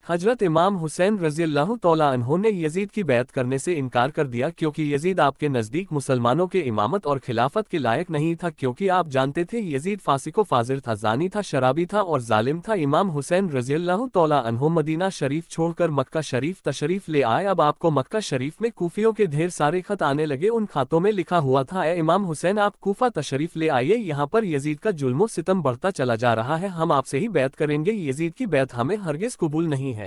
حضرت امام حسین رضی اللہ تعالیٰ عنہ نے یزید کی بیعت کرنے سے انکار کر دیا کیونکہ یزید آپ کے نزدیک مسلمانوں کے امامت اور خلافت کے لائق نہیں تھا، کیونکہ آپ جانتے تھے یزید فاسق و فاجر تھا، زانی تھا، شرابی تھا اور ظالم تھا۔ امام حسین رضی اللہ تعالیٰ عنہ مدینہ شریف چھوڑ کر مکہ شریف تشریف لے آئے۔ اب آپ کو مکہ شریف میں کوفیوں کے ڈھیر سارے خط آنے لگے، ان خطوں میں لکھا ہوا تھا: اے امام حسین، آپ کوفہ تشریف لے آئیے، یہاں پر یزید کا ظلم و ستم بڑھتا چلا جا رہا ہے، ہم آپ سے ہی بیعت کریں گے، یزید کی بیعت ہمیں ہرگز قبول نہیں ہے۔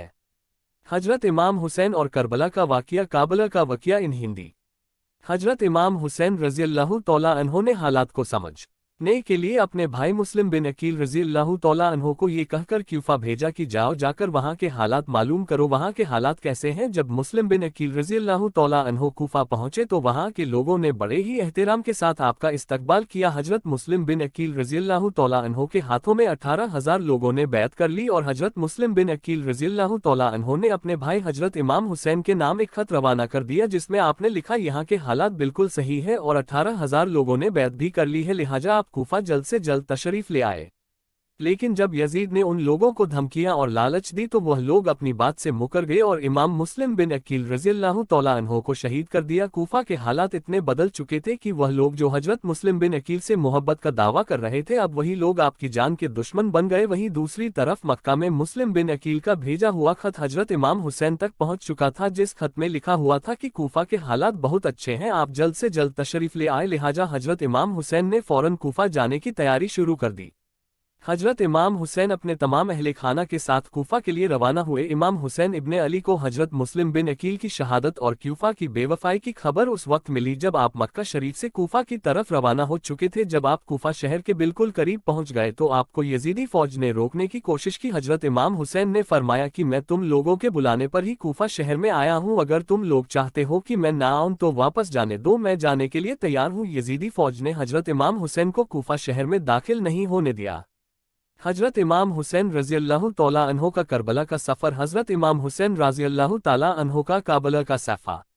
حضرت امام حسین اور کربلا کا واقعہ۔ کربلا کا واقعہ ان ہندی۔ حضرت امام حسین رضی اللہ تعالیٰ عنہ نے حالات کو سمجھنے کے لیے اپنے بھائی مسلم بن عقیل رضی اللہ تعالیٰ عنہ کو یہ کہہ کر کوفہ بھیجا کہ جاؤ، جا کر وہاں کے حالات معلوم کرو، وہاں کے حالات کیسے ہیں۔ جب مسلم بن عقیل رضی اللہ تعالیٰ عنہ کوفہ پہنچے تو وہاں کے لوگوں نے بڑے ہی احترام کے ساتھ آپ کا استقبال کیا۔ حضرت مسلم بن عقیل رضی اللہ تعالیٰ عنہ کے ہاتھوں میں 18,000 لوگوں نے بیعت کر لی اور حضرت مسلم بن عقیل رضی اللہ تعالیٰ عنہ نے اپنے بھائی حضرت امام حسین کے نام ایک خط روانہ کر دیا جس میں آپ نے لکھا: یہاں کے حالات بالکل صحیح ہے اور 18,000 لوگوں نے بیعت بھی کر لی ہے، لہٰذا آپ کوفہ جلد سے جلد تشریف لے آئے۔ لیکن جب یزید نے ان لوگوں کو دھمکیاں اور لالچ دی تو وہ لوگ اپنی بات سے مکر گئے اور امام مسلم بن عقیل رضی اللہ تعالیٰ عنہ کو شہید کر دیا۔ کوفہ کے حالات اتنے بدل چکے تھے کہ وہ لوگ جو حضرت مسلم بن عقیل سے محبت کا دعویٰ کر رہے تھے اب وہی لوگ آپ کی جان کے دشمن بن گئے۔ وہیں دوسری طرف مکہ میں مسلم بن عقیل کا بھیجا ہوا خط حضرت امام حسین تک پہنچ چکا تھا، جس خط میں لکھا ہوا تھا کہ کوفہ کے حالات بہت اچھے ہیں، آپ جلد سے جلد تشریف لے آئے، لہٰذا حضرت امام حسین نے فوراً کوفہ جانے کی تیاری شروع کر دی۔ حضرت امام حسین اپنے تمام اہل خانہ کے ساتھ کوفہ کے لیے روانہ ہوئے۔ امام حسین ابن علی کو حضرت مسلم بن عقیل کی شہادت اور کوفہ کی بے وفائی کی خبر اس وقت ملی جب آپ مکہ شریف سے کوفہ کی طرف روانہ ہو چکے تھے۔ جب آپ کوفہ شہر کے بالکل قریب پہنچ گئے تو آپ کو یزیدی فوج نے روکنے کی کوشش کی۔ حضرت امام حسین نے فرمایا کہ میں تم لوگوں کے بلانے پر ہی کوفہ شہر میں آیا ہوں، اگر تم لوگ چاہتے ہو کہ میں نہ آؤں تو واپس جانے دو، میں جانے کے لیے تیار ہوں۔ یزیدی فوج نے حضرت امام حسین کو کوفہ شہر میں داخل نہیں ہونے دیا۔ حضرت امام حسین رضی اللہ تعالیٰ عنہ کا کربلا کا سفر۔ حضرت امام حسین رضی اللہ تعالیٰ عنہ کا کربلا کا سفر،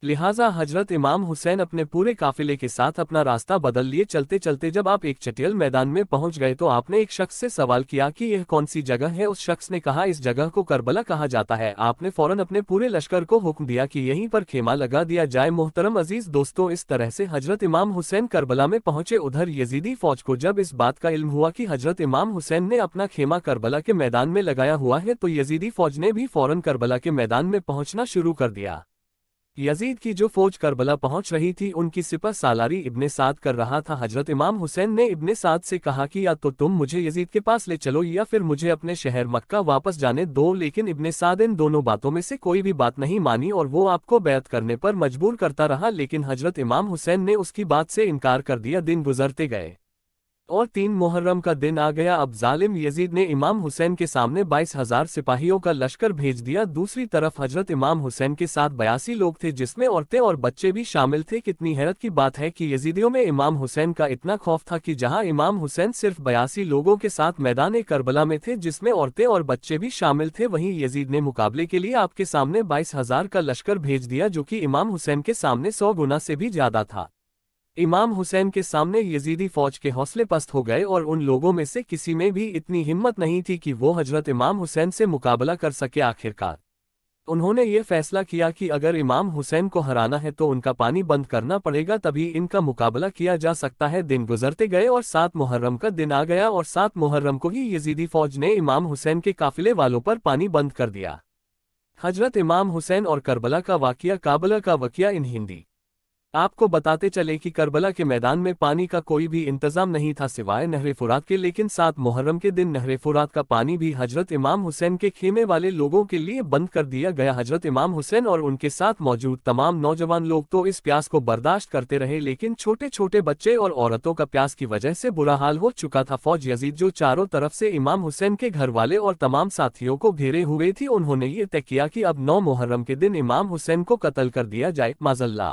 لہٰذا حضرت امام حسین اپنے پورے قافلے کے ساتھ اپنا راستہ بدل لیے۔ چلتے چلتے جب آپ ایک چٹیل میدان میں پہنچ گئے تو آپ نے ایک شخص سے سوال کیا کہ یہ کون سی جگہ ہے؟ اس شخص نے کہا اس جگہ کو کربلا کہا جاتا ہے۔ آپ نے فوراً اپنے پورے لشکر کو حکم دیا کہ یہیں پر خیمہ لگا دیا جائے۔ محترم عزیز دوستوں، اس طرح سے حضرت امام حسین کربلا میں پہنچے۔ ادھر یزیدی فوج کو جب اس بات کا علم ہوا کہ حضرت امام حسین نے اپنا خیمہ کربلا کے میدان میں لگایا ہوا ہے تو یزیدی فوج نے بھی فوراً کربلا کے میدان میں پہنچنا شروع کر دیا۔ یزید کی جو فوج کربلا پہنچ رہی تھی ان کی سپہ سالاری ابن سعد کر رہا تھا۔ حضرت امام حسین نے ابن سعد سے کہا کہ یا تو تم مجھے یزید کے پاس لے چلو یا پھر مجھے اپنے شہر مکہ واپس جانے دو، لیکن ابن سعد ان دونوں باتوں میں سے کوئی بھی بات نہیں مانی اور وہ آپ کو بیعت کرنے پر مجبور کرتا رہا، لیکن حضرت امام حسین نے اس کی بات سے انکار کر دیا۔ دن گزرتے گئے اور 3 محرم کا دن آ گیا۔ اب ظالم یزید نے امام حسین کے سامنے 22,000 سپاہیوں کا لشکر بھیج دیا۔ دوسری طرف حضرت امام حسین کے ساتھ 82 لوگ تھے جس میں عورتیں اور بچے بھی شامل تھے۔ کتنی حیرت کی بات ہے کہ یزیدیوں میں امام حسین کا اتنا خوف تھا کہ جہاں امام حسین صرف 82 لوگوں کے ساتھ میدان کربلا میں تھے جس میں عورتیں اور بچے بھی شامل تھے، وہیں یزید نے مقابلے کے لیے آپ کے سامنے 22,000 کا لشکر بھیج دیا جو کہ امام حسین کے سامنے 100 گنا سے بھی زیادہ تھا۔ امام حسین کے سامنے یزیدی فوج کے حوصلے پست ہو گئے اور ان لوگوں میں سے کسی میں بھی اتنی ہمت نہیں تھی کہ وہ حضرت امام حسین سے مقابلہ کر سکے۔ آخرکار انہوں نے یہ فیصلہ کیا کہ اگر امام حسین کو ہرانا ہے تو ان کا پانی بند کرنا پڑے گا، تبھی ان کا مقابلہ کیا جا سکتا ہے۔ دن گزرتے گئے اور 7 محرم کا دن آ گیا اور 7 محرم کو ہی یزیدی فوج نے امام حسین کے قافلے والوں پر پانی بند کر دیا۔ حضرت امام حسین اور کربلا کا واقعہ۔ کربلا کا واقعہ ان ہندی۔ آپ کو بتاتے چلے کہ کربلا کے میدان میں پانی کا کوئی بھی انتظام نہیں تھا سوائے نہر فرات کے، لیکن 7 محرم کے دن نہر فرات کا پانی بھی حضرت امام حسین کے خیمے والے لوگوں کے لیے بند کر دیا گیا۔ حضرت امام حسین اور ان کے ساتھ موجود تمام نوجوان لوگ تو اس پیاس کو برداشت کرتے رہے، لیکن چھوٹے چھوٹے بچے اور عورتوں کا پیاس کی وجہ سے برا حال ہو چکا تھا۔ فوج یزید جو چاروں طرف سے امام حسین کے گھر والے اور تمام ساتھیوں کو گھیرے ہوئے تھی، انہوں نے یہ طے کیا کہ اب 9 محرم کے دن امام حسین کو قتل کر دیا جائے، معاذ اللہ۔